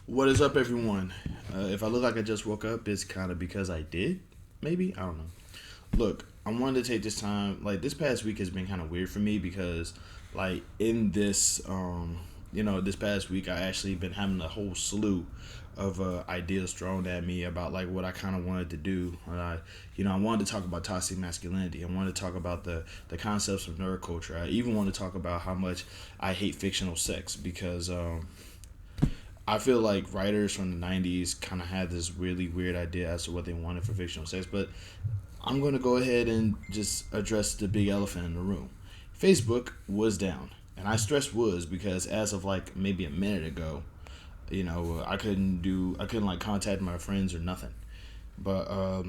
What is up, everyone? If I look like I just woke up, it's kind of because I did. Maybe I don't know. Look, I wanted to take this time. Like this past week has been kind of weird for me because, like in this, this past week I actually been having a whole slew of ideas thrown at me about like what I kind of wanted to do. I wanted to talk about toxic masculinity. I wanted to talk about the concepts of nerd culture. I even want to talk about how much I hate fictional sex because I feel like writers from the 90s kind of had this really weird idea as to what they wanted for fictional sex, but I'm going to go ahead and just address the big elephant in the room. Facebook was down. And I stress was because as of like maybe a minute ago, I couldn't like contact my friends or nothing. But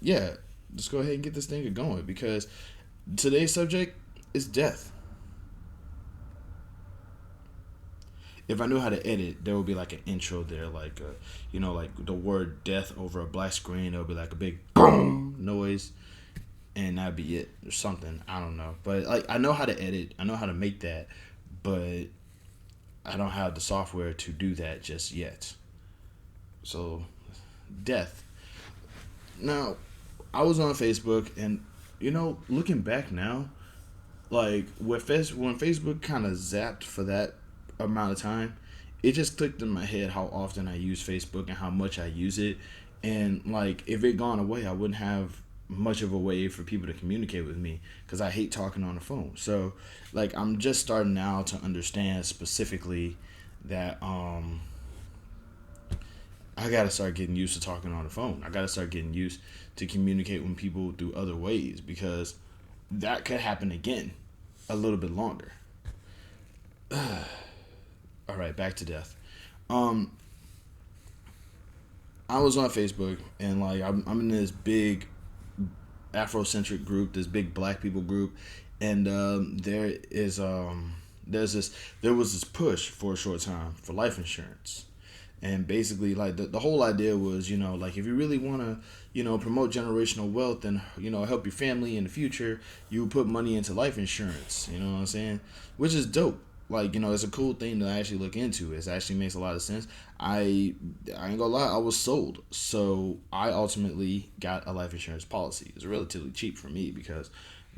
yeah, let's go ahead and get this thing going because today's subject is death. If I knew how to edit, there would be like an intro there, like like the word "death" over a black screen. It would be like a big boom noise, and that'd be it or something. I don't know, but like I know how to edit. I know how to make that, but I don't have the software to do that just yet. So, death. Now, I was on Facebook, and looking back now, like when Facebook kind of zapped for that amount of time, it just clicked in my head how often I use Facebook and how much I use it. And like if it gone away, I wouldn't have much of a way for people to communicate with me because I hate talking on the phone. So like I'm just starting now to understand specifically that I gotta start getting used to talking on the phone. I gotta start getting used to communicate with people through other ways because that could happen again a little bit longer. All right, back to death. Um, I was on Facebook and like I'm in this big Afrocentric group, this big Black people group, and there was this push for a short time for life insurance, and basically like the whole idea was like if you really want to promote generational wealth and help your family in the future, you put money into life insurance. You know what I'm saying? Which is dope. Like it's a cool thing to actually look into. It actually makes a lot of sense. I ain't gonna lie, I was sold. So I ultimately got a life insurance policy. It was relatively cheap for me because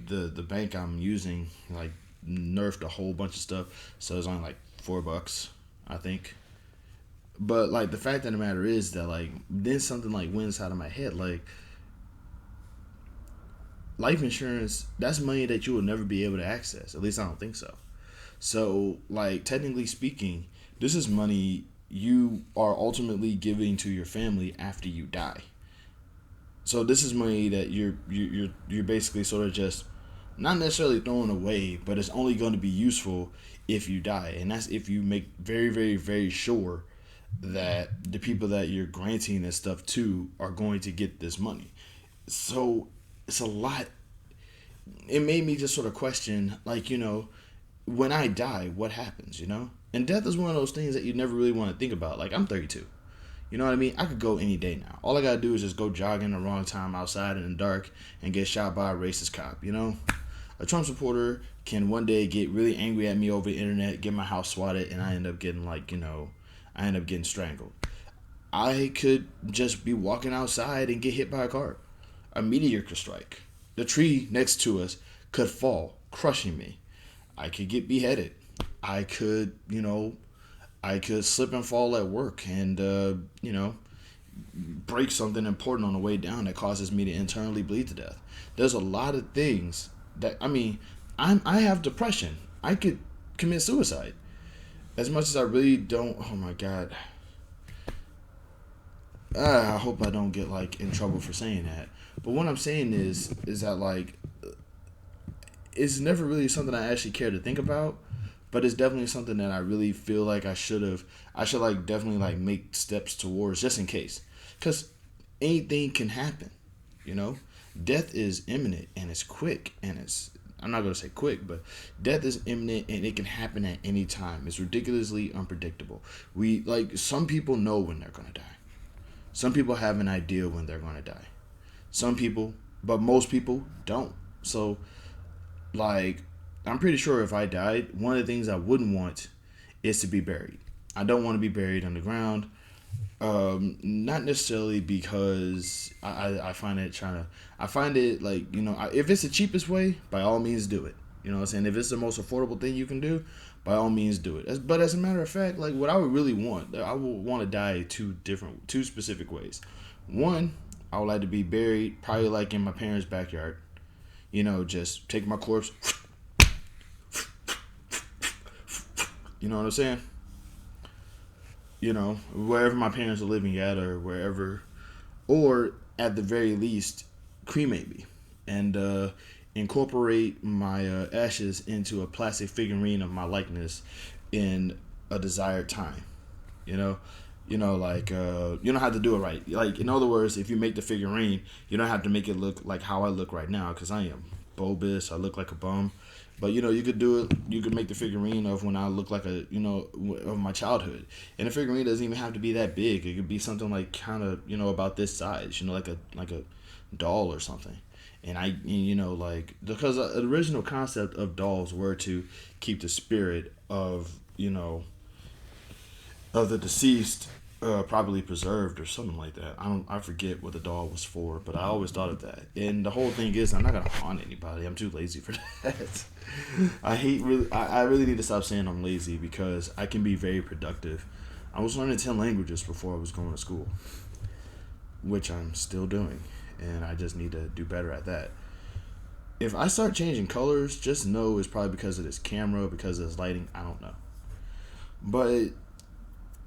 the bank I'm using like nerfed a whole bunch of stuff, so it's only like $4, I think. But like the fact of the matter is that like then something like went inside of my head like life insurance, that's money that you will never be able to access. At least I don't think so. So, like technically speaking, this is money you are ultimately giving to your family after you die. So this is money that you're basically sort of just not necessarily throwing away, but it's only going to be useful if you die, and that's if you make very very very sure that the people that you're granting this stuff to are going to get this money. So it's a lot. It made me just sort of question, like when I die, what happens, And death is one of those things that you never really want to think about. Like, I'm 32. You know what I mean? I could go any day now. All I gotta do is just go jogging the wrong time outside in the dark and get shot by a racist cop. A Trump supporter can one day get really angry at me over the internet, get my house swatted, and I end up getting I end up getting strangled. I could just be walking outside and get hit by a car. A meteor could strike. The tree next to us could fall, crushing me. I could get beheaded. I could, I could slip and fall at work and, break something important on the way down that causes me to internally bleed to death. There's a lot of things that, I have depression. I could commit suicide. As much as I really don't, oh my God. I hope I don't get like in trouble for saying that. But what I'm saying is that like it's never really something I actually care to think about, but it's definitely something that I really feel like I should like definitely like make steps towards just in case, because anything can happen, you know. Death is imminent and it's quick and it's I'm not gonna say quick, but death is imminent and it can happen at any time. It's ridiculously unpredictable. We like some people know when they're gonna die. Some people have an idea when they're gonna die. Some people, but most people don't. So like I'm pretty sure if I died, one of the things I wouldn't want is to be buried. I don't want to be buried underground. Not necessarily because I find it I find it like, if it's the cheapest way, by all means do it. You know what I'm saying? If it's the most affordable thing you can do, by all means do it. But as a matter of fact, like what I would really want, I would want to die two specific ways. One, I would like to be buried probably like in my parents' backyard. Just take my corpse. You know what I'm saying? Wherever my parents are living at or wherever, or at the very least, cremate me and incorporate my ashes into a plastic figurine of my likeness in a desired time. You know, like you don't have to do it right. Like in other words, if you make the figurine, you don't have to make it look like how I look right now because I am bulbous. I look like a bum. But you could do it. You could make the figurine of when I look like of my childhood, and the figurine doesn't even have to be that big. It could be something like kind of about this size, like a doll or something. And like because the original concept of dolls were to keep the spirit of the deceased properly preserved or something like that. I forget what the doll was for, but I always thought of that. And the whole thing is, I'm not gonna haunt anybody. I'm too lazy for that. I really need to stop saying I'm lazy because I can be very productive. I was learning 10 languages before I was going to school, which I'm still doing, and I just need to do better at that. If I start changing colors, just know it's probably because of this camera, because of this lighting. I don't know, but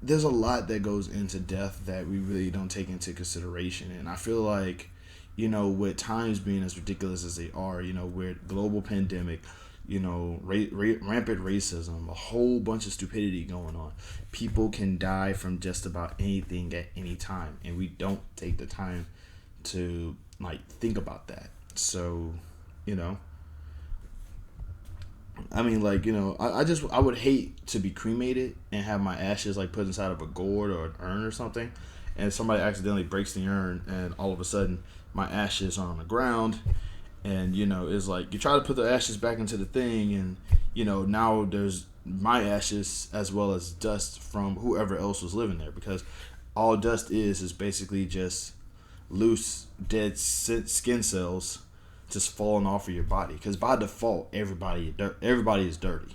there's a lot that goes into death that we really don't take into consideration. And I feel like, with times being as ridiculous as they are, with global pandemic, rampant racism, a whole bunch of stupidity going on. People can die from just about anything at any time. And we don't take the time to, think about that. So, I mean, I would hate to be cremated and have my ashes put inside of a gourd or an urn or something, and somebody accidentally breaks the urn, and all of a sudden my ashes are on the ground, and it's like you try to put the ashes back into the thing, and now there's my ashes as well as dust from whoever else was living there, because all dust is basically just loose dead skin cells just falling off of your body, because by default everybody is dirty.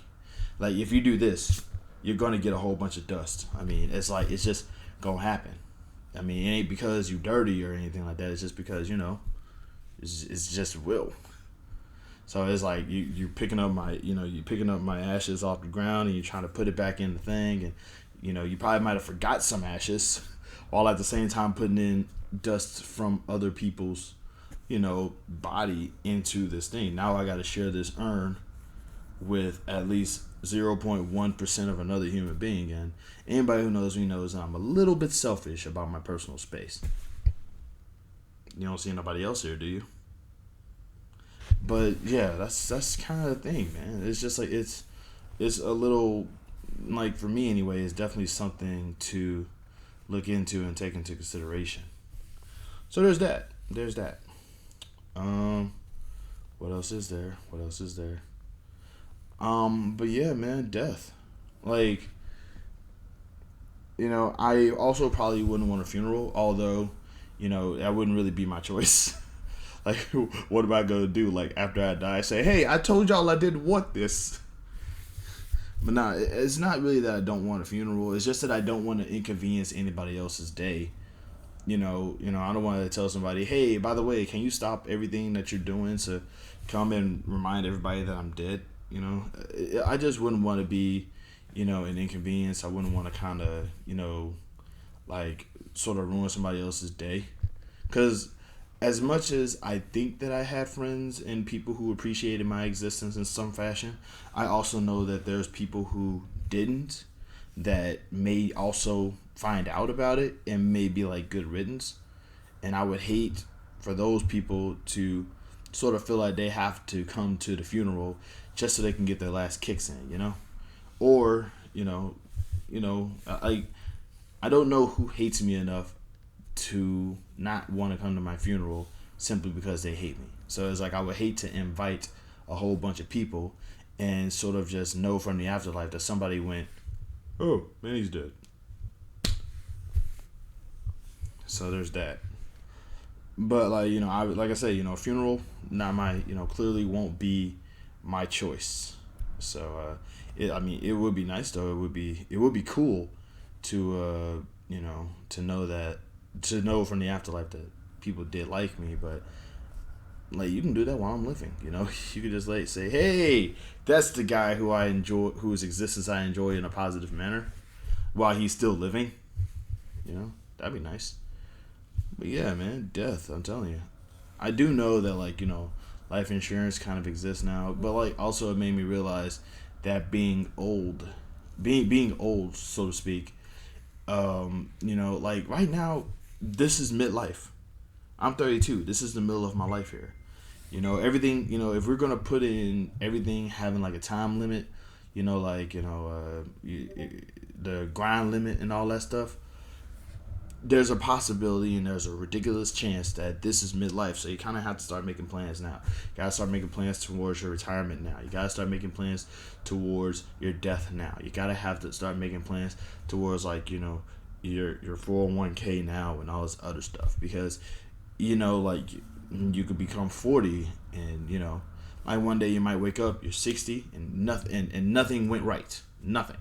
Like if you do this, you're gonna get a whole bunch of dust. I mean, it's just gonna happen. I mean, it ain't because you dirty or anything like that. It's just because it's just will. So it's like you picking up my ashes off the ground, and you're trying to put it back in the thing, and you probably might have forgot some ashes while at the same time putting in dust from other people's body into this thing. Now I got to share this urn with at least 0.1% of another human being, and anybody who knows me knows that I'm a little bit selfish about my personal space. You don't see nobody else here, do you? But yeah, that's kind of the thing, man. It's just it's a little, for me anyway, it's definitely something to look into and take into consideration. So there's that. What else is there? But yeah, man, death. I also probably wouldn't want a funeral, although, that wouldn't really be my choice. What am I gonna do? After I die, say, hey, I told y'all I didn't want this. But nah, it's not really that I don't want a funeral. It's just that I don't want to inconvenience anybody else's day. I don't want to tell somebody, hey, by the way, can you stop everything that you're doing to come and remind everybody that I'm dead? I just wouldn't want to be, an inconvenience. I wouldn't want to kind of, sort of ruin somebody else's day. Because as much as I think that I had friends and people who appreciated my existence in some fashion, I also know that there's people who didn't, that may also find out about it and may be good riddance. And I would hate for those people to sort of feel like they have to come to the funeral just so they can get their last kicks in, or I don't know who hates me enough to not want to come to my funeral simply because they hate me. So it's I would hate to invite a whole bunch of people and sort of just know from the afterlife that somebody went Oh, man, he's dead. So there's that. But like I like I said, a funeral, not my clearly won't be my choice. So it would be nice though. It would be cool to to know that to know from the afterlife that people did like me, but like you can do that while I'm living. You could just like say, hey, that's the guy who I enjoy, whose existence I enjoy in a positive manner, while he's still living. That'd be nice. But yeah, man, death. I'm telling you, I do know that like life insurance kind of exists now, but like also it made me realize that being old, so to speak, like right now, this is midlife. I'm 32. This is the middle of my life here. Everything. If we're gonna put in everything having like a time limit, like the grind limit and all that stuff, there's a possibility and there's a ridiculous chance that this is midlife. So you kind of have to start making plans now. You gotta start making plans towards your retirement now. You gotta start making plans towards your death now. You gotta have to start making plans towards like your 401k now and all this other stuff, because like you could become 40 and like one day you might wake up, you're 60 and nothing went right. Nothing.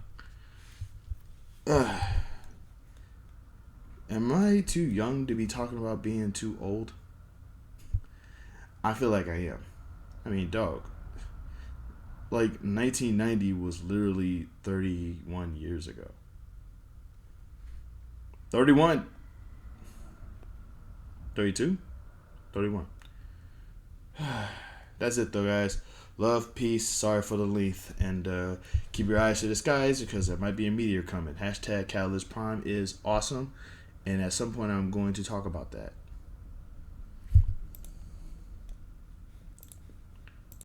Am I too young to be talking about being too old? I feel like I am. I mean, dog. Like 1990 was literally 31 years ago. 31. 32? 31. That's it though, guys. Love, peace, sorry for the length, and keep your eyes to the skies because there might be a meteor coming. Hashtag Catalyst Prime is awesome, and at some point I'm going to talk about that.